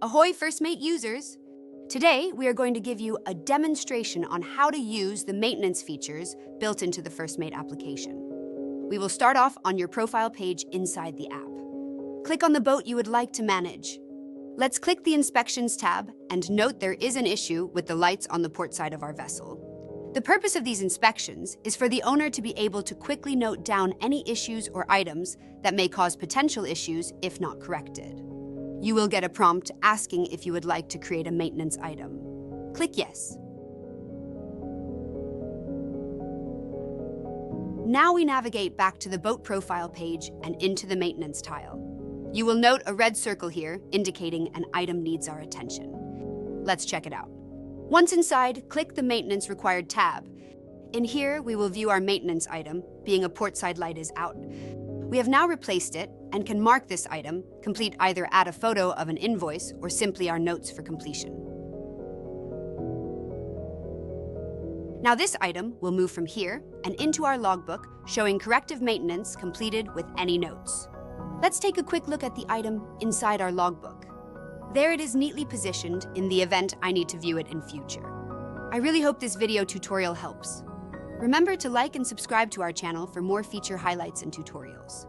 Ahoy FirstMate users! Today, we are going to give you a demonstration on how to use the maintenance features built into the FirstMate application. We will start off on your profile page inside the app. Click on the boat you would like to manage. Let's click the Inspections tab and note there is an issue with the lights on the port side of our vessel. The purpose of these inspections is for the owner to be able to quickly note down any issues or items that may cause potential issues if not corrected. You will get a prompt asking if you would like to create a maintenance item. Click Yes. Now we navigate back to the boat profile page and into the maintenance tile. You will note a red circle here indicating an item needs our attention. Let's check it out. Once inside, click the Maintenance Required tab. In here, we will view our maintenance item, being a portside light is out. We have now replaced it and can mark this item, complete either add a photo of an invoice or simply our notes for completion. Now this item will move from here and into our logbook, showing corrective maintenance completed with any notes. Let's take a quick look at the item inside our logbook. There it is neatly positioned in the event I need to view it in future. I really hope this video tutorial helps. Remember to like and subscribe to our channel for more feature highlights and tutorials.